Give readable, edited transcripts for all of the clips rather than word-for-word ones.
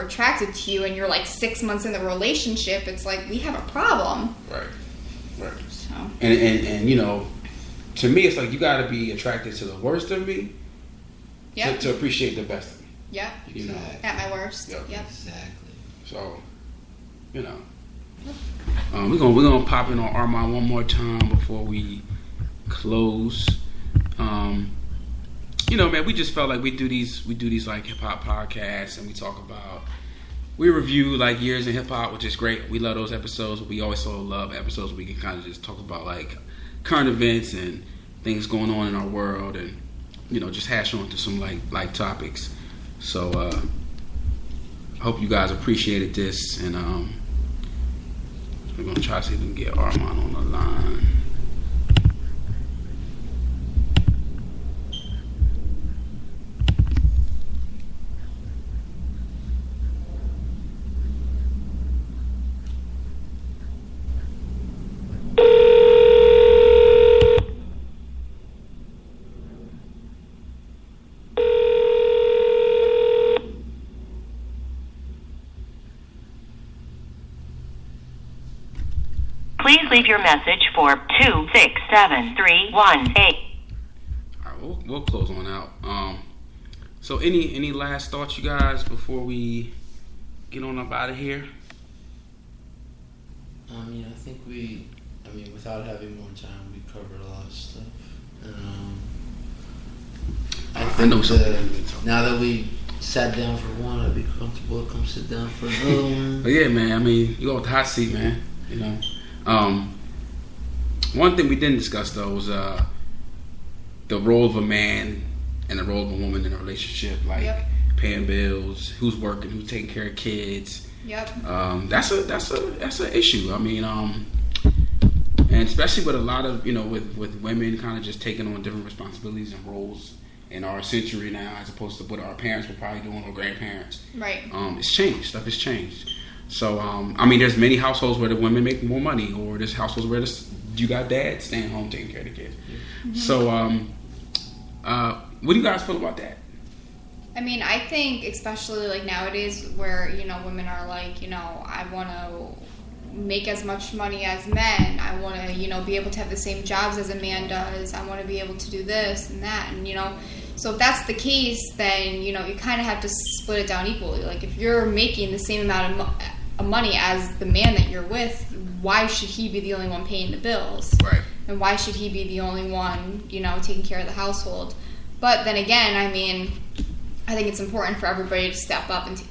attracted to you and you're like 6 months in the relationship, it's like, we have a problem. Right. So. And you know, to me, it's like you got to be attracted to the worst of me to appreciate the best of me. Yep. You know, at my worst. Yep. Exactly. So, you know, we're gonna pop in on Armand one more time before we close. You know, man, we just felt like we do these like hip hop podcasts, and we review like years in hip hop, which is great. We love those episodes. We also love episodes where we can kind of just talk about like current events and things going on in our world, and you know, just hash on to some like topics. So hope you guys appreciated this, and we're gonna try to see if we can get Armand on the line. Please leave your message for 267318. All right, we'll close on out. So any last thoughts, you guys, before we get on up out of here? I think without having more time, we covered a lot of stuff. I think now that we sat down for one, I'd be comfortable to come sit down for another one. But yeah, man, you go with the hot seat, man. You know. One thing we didn't discuss though was the role of a man and the role of a woman in a relationship, like paying bills, who's working, who's taking care of kids. Yep. That's an issue. And especially with a lot of with women kind of just taking on different responsibilities and roles in our century now, as opposed to what our parents were probably doing or grandparents. Right. It's changed. Stuff has changed. So, there's many households where the women make more money, or there's households where you got dad staying home taking care of the kids. Mm-hmm. So, what do you guys feel about that? I think especially like nowadays where, women are like, I want to make as much money as men. I want to, be able to have the same jobs as a man does. I want to be able to do this and that. And, so if that's the case, then, you kind of have to split it down equally. Like if you're making the same amount of money as the man that you're with, why should he be the only one paying the bills? Right. And why should he be the only one, taking care of the household? But then again, I think it's important for everybody to step up and,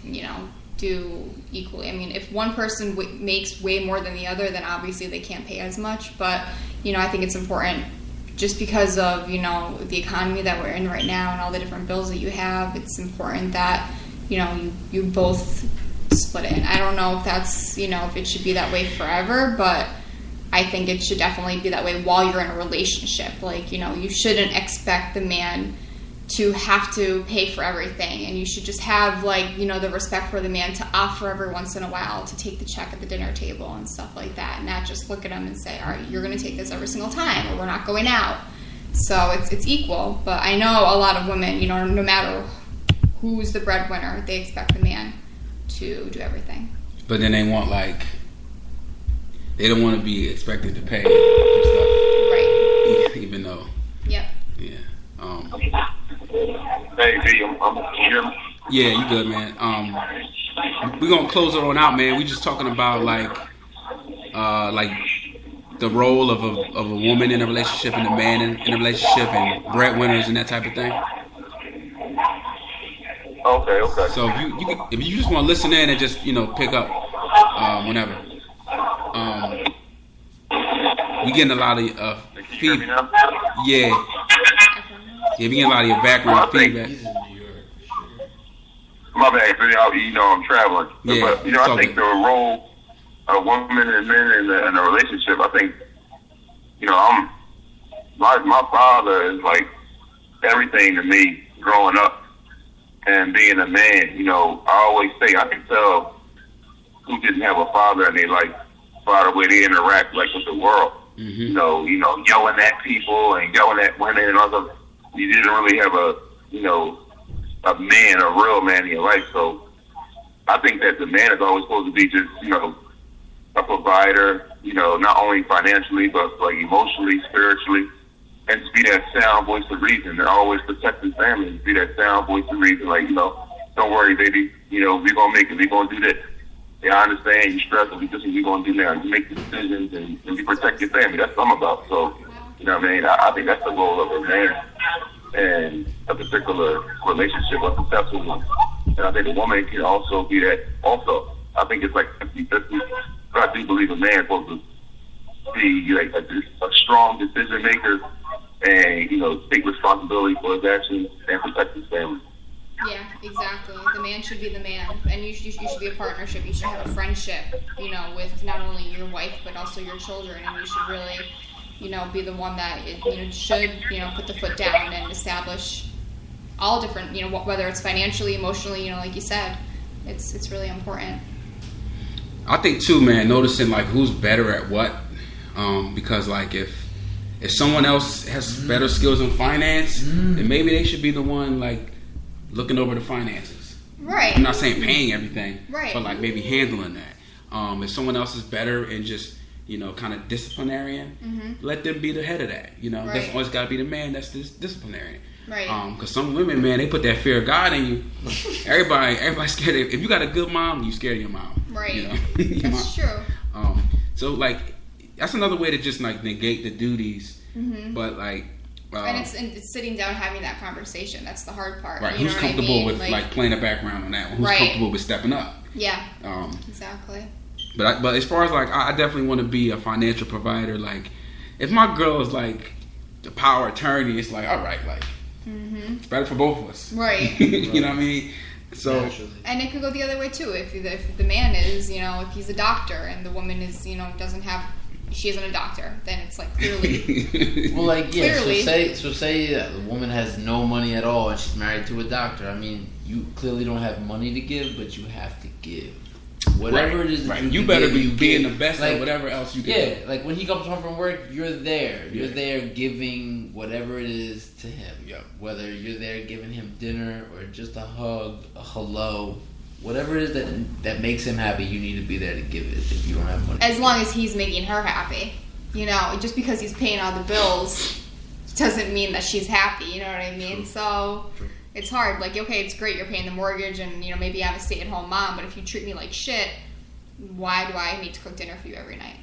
do equally. If one person makes way more than the other, then obviously they can't pay as much. But, I think it's important just because of, the economy that we're in right now and all the different bills that you have. It's important that, you both split it. And I don't know if that's, if it should be that way forever, but I think it should definitely be that way while you're in a relationship. Like, you shouldn't expect the man to have to pay for everything, and you should just have the respect for the man to offer every once in a while to take the check at the dinner table and stuff like that, and not just look at him and say, all right, you're going to take this every single time or we're not going out. So it's equal. But I know a lot of women, no matter who's the breadwinner, they expect the man to do everything. But then they want they don't want to be expected to pay for stuff, right? Even though, yeah. Hey, B, I'm here. Yeah, you good, man. We're gonna close it on out, man. We just talking about the role of a woman in a relationship and a man in a relationship and breadwinners and that type of thing. Okay. So if you just want to listen in and just pick up whenever. We getting a lot of feedback. Yeah, we getting a lot of your background feedback. My bad, I'm traveling. Yeah, but I think the role of women and men in a relationship, I think, my father is like everything to me growing up and being a man. I always say I can tell who didn't have a father and they by the way they interact with the world. Mm-hmm. Yelling at people and yelling at women and other. You didn't really have a man, a real man in your life. So I think that the man is always supposed to be just, a provider, not only financially, but like emotionally, spiritually, and to be that sound voice of reason, and always protect his family, be that sound voice of reason, like, don't worry, baby, we're going to make it, we're going to do this. Yeah, I understand you're stressed, but this is what we're going to do now. You make the decisions and you protect your family. That's what I'm about. So, you know what I mean? I think that's the goal of a man and a particular relationship, a successful one. And I think the woman can also be that also. I think it's like 50-50. But I do believe a man is supposed to be like a strong decision maker and, take responsibility for his actions and protect his family. Yeah, exactly. The man should be the man, and you should be a partnership. You should have a friendship, with not only your wife but also your children, and you should really, be the one that should put the foot down and establish all different, whether it's financially, emotionally, like you said, it's really important. I think too, man, noticing like who's better at what, because like if someone else has better skills in finance, then maybe they should be the one like looking over the finances. Right. I'm not saying paying everything, right, but like maybe handling that. If someone else is better in just kind of disciplinarian, let them be the head of that. Right. That's always got to be the man that's this disciplinarian. Right. Because some women, man, they put that fear of God in you. Everybody's scared. If you got a good mom, you scared of your mom. Right. Your that's mom. true. So like that's another way to just like negate the duties. But like. And it's sitting down having that conversation. That's the hard part. Right. Who's comfortable with like playing a background on that one? Who's comfortable with stepping up? Yeah. Exactly. But as far as like, I definitely want to be a financial provider. Like, if my girl is like the power attorney, it's like, all right, like it's better for both of us. Right. You know what I mean? So. Naturally. And it could go the other way too. If the man is, if he's a doctor and the woman is, she isn't a doctor, then it's like clearly. Well, like clearly. So say the woman has no money at all and she's married to a doctor. I mean, you clearly don't have money to give, but you have to give whatever it is. Right. That you better be being give. the best at whatever else you can. Yeah, like when he comes home from work, you're there. You're there giving whatever it is to him. Yep. Whether you're there giving him dinner or just a hug, a hello. Whatever it is that makes him happy, you need to be there to give it if you don't have money. As long as he's making her happy. Just because he's paying all the bills doesn't mean that she's happy, you know what I mean? True. So it's hard. Like, okay, it's great you're paying the mortgage and, maybe I have a stay-at-home mom, but if you treat me like shit, why do I need to cook dinner for you every night?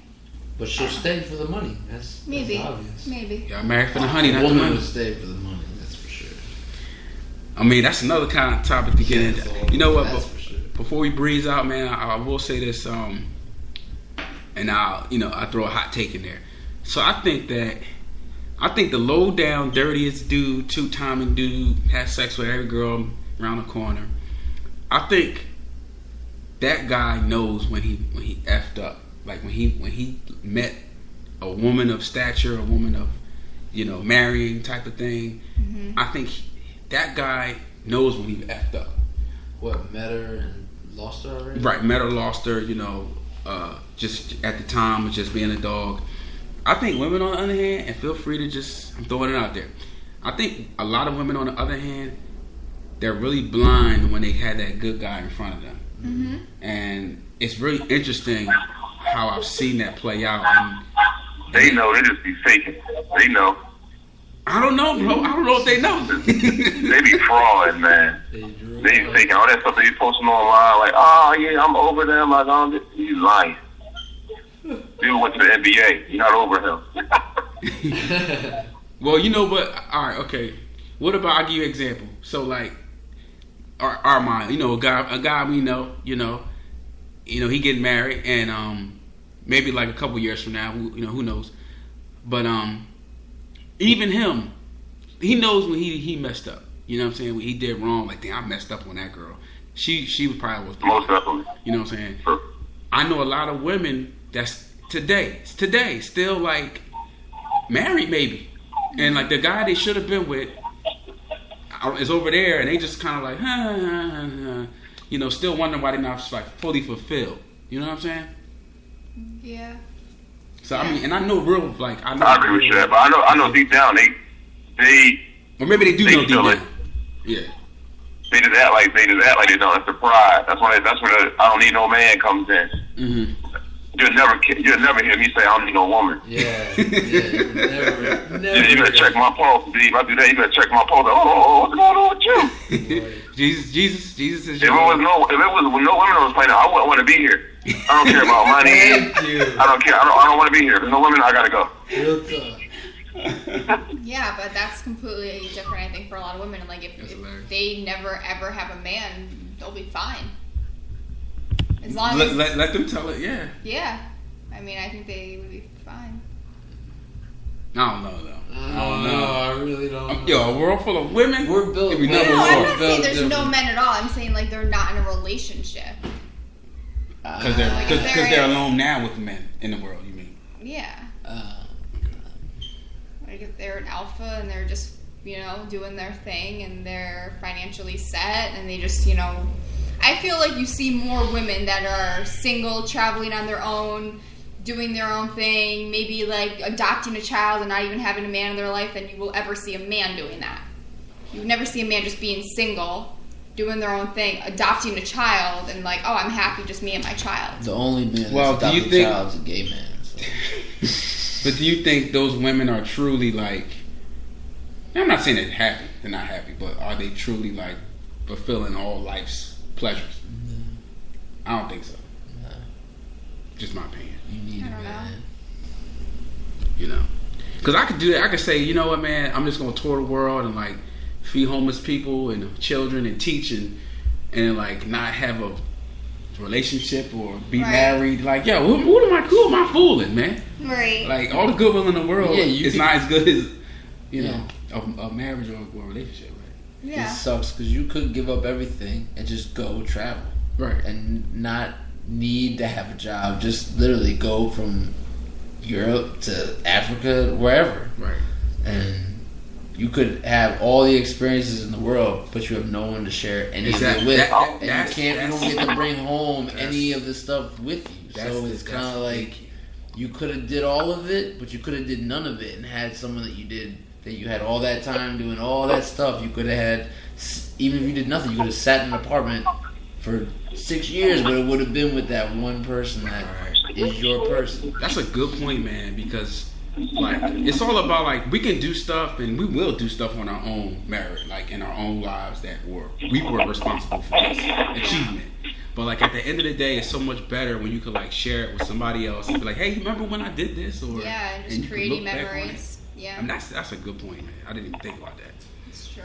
But she'll stay for the money. That's obvious. Maybe. Yeah, I'm married for the honey, not the woman money. would stay for the money, that's for sure. I mean, that's another kind of topic to get into. You know what? That's for sure. Before we breeze out, man, I will say this, and I'll throw a hot take in there. So I think the low down, dirtiest dude, two-timing dude, has sex with every girl around the corner. I think that guy knows when he effed up. Like when he met a woman of stature, a woman of marrying type of thing. Mm-hmm. I think that guy knows when he effed up. What, met her and lost her already? Right, met her, lost her, just at the time of just being a dog. I think women, on the other hand, and feel free to I'm throwing it out there. I think a lot of women, on the other hand, they're really blind when they had that good guy in front of them. Mm-hmm. And it's really interesting how I've seen that play out. And they know, they just be faking. They know. I don't know, bro. I don't know if they know. They be frauding, man. They be faking all that stuff they be posting online, like, oh yeah, I'm over them. You lying. Dude went to the NBA. You're not over him. Well, but all right, okay. What about, I'll give you an example. So like, Armand, a guy we know, he getting married, and maybe like a couple years from now, who knows? But even him, he knows when he messed up. You know what I'm saying? When he did wrong, like, damn, I messed up on that girl. She was probably was most definitely. You know what I'm saying? Sure. I know a lot of women that's today still like married maybe, and like the guy they should have been with is over there, and they just kind of like, still wondering why they're not like fully fulfilled. You know what I'm saying? Yeah. So I mean, and I know real like I agree with you that, but I know deep down they or maybe they do know deep down. Yeah. They just act like they don't. It's the pride. That's where the I don't need no man comes in. Mm-hmm. You'll never hear me say I don't need no woman. Yeah. Never. You better check my pulse, B. If I do that, you better check my pulse. What's going on with you? Jesus is. If it was no women on this planet, I wouldn't want to be here. I don't care about money. Thank you. I don't care. I don't want to be here. If there's no women, I gotta go. Real talk. Yeah, but that's completely different, I think, for a lot of women. Like, if they never ever have a man, they'll be fine. As long as let them tell it. Yeah. Yeah, I mean, I think they would be fine. I don't know though. I don't know. I really don't know. Yo, a world full of women. We're built. We No, never I'm were. not saying there's no men at all. I'm saying like they're not in a relationship. Because Like, if they're alone now with men in the world. You mean? Yeah. Like if they're an alpha and they're just, doing their thing and they're financially set and they just, I feel like you see more women that are single, traveling on their own, doing their own thing, maybe like adopting a child and not even having a man in their life than you will ever see a man doing that. You would never see a man just being single, doing their own thing, adopting a child, and like, oh, I'm happy, just me and my child. The only man that's Well, adopted a child is a gay man. So. But do you think those women are truly like? I'm not saying they're happy. They're not happy, but are they truly like fulfilling all life's pleasures? No. I don't think so. No. Just my opinion. You need I a don't man. Because I could do that. I could say, you know what, man, I'm just gonna tour the world and like feed homeless people and children and teach and like not have a relationship or be married. Like, yo, who am I fooling, man? Right. Like all the goodwill in the world is not as good as a marriage or a relationship, right? Yeah. It sucks because you could give up everything and just go travel, right, and not need to have a job. Just literally go from Europe to Africa, wherever, right, and you could have all the experiences in the world, but you have no one to share any of it with, and you don't get to bring home any of the stuff with you. So it's kind of like you could have did all of it, but you could have did none of it and had someone that you had all that time doing all that stuff. You could have had, even if you did nothing, you could have sat in an apartment for 6 years, but it would have been with that one person that is your person. That's a good point, man, because like it's all about like we can do stuff and we will do stuff on our own merit, like in our own lives that we were responsible for this achievement. But like at the end of the day, it's so much better when you could like share it with somebody else and be like, "Hey, you remember when I did this?" Or and just creating memories. Yeah, I mean, that's a good point, man. I didn't even think about that. It's true.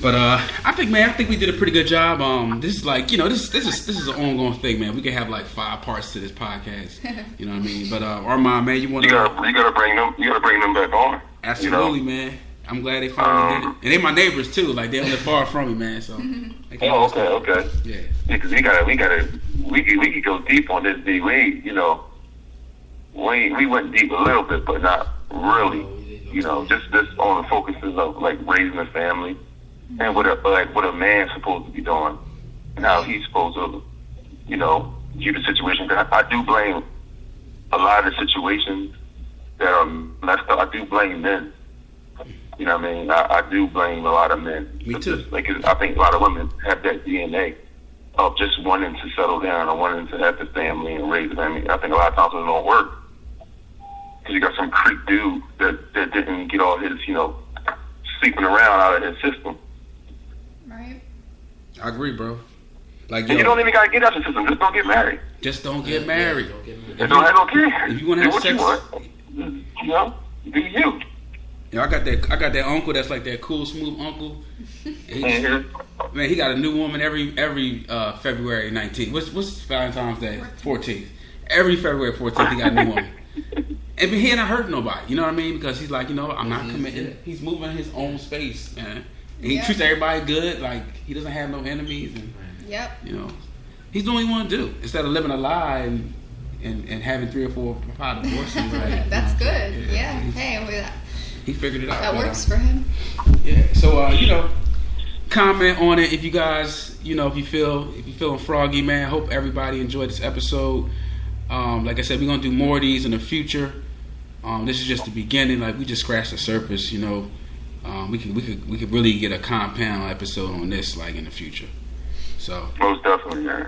But I think we did a pretty good job. This is like this is an ongoing thing, man. We could have like 5 parts to this podcast. You know what I mean? But Armand, man, you gotta bring them back on. Absolutely, man. I'm glad they finally did it, and they my neighbors too. Like they don't live far from me, man. So. Okay. Yeah. Because we could go deep on this. We we went deep a little bit, but not really. Just on the focuses of like raising a family and what a man's supposed to be doing and how he's supposed to, view the situation. I do blame a lot of the situations that are messed up. I do blame men. You know what I mean? I do blame a lot of men. Me too. I think a lot of women have that DNA of just wanting to settle down or wanting to have the family and raise the family. I think a lot of times it don't work because you got some creep dude that didn't get all his, sleeping around out of his system. Right. I agree, bro. Like you don't even gotta get out of the system. Just don't get married. Just don't get married. I don't care. If you want to have sex, do you? I got that uncle that's like that cool, smooth uncle. Man, he got a new woman every February 19th. What's Valentine's Day? 14th. Every February 14th, he got a new woman. And he ain't not hurting nobody. You know what I mean? Because he's like, I'm not committing. He's moving his own space, man. And he treats everybody good. Like he doesn't have no enemies. And he's doing what he want to do instead of living a lie and having 3 or 4 divorces. Right? That's good. Yeah. Hey, he figured it out. That works for him. Yeah. So comment on it if you guys, if you're feeling froggy, man. I hope everybody enjoyed this episode. Like I said, we're gonna do more of these in the future. This is just the beginning. Like we just scratched the surface. we could really get a compound episode on this like in the future. So most definitely, man.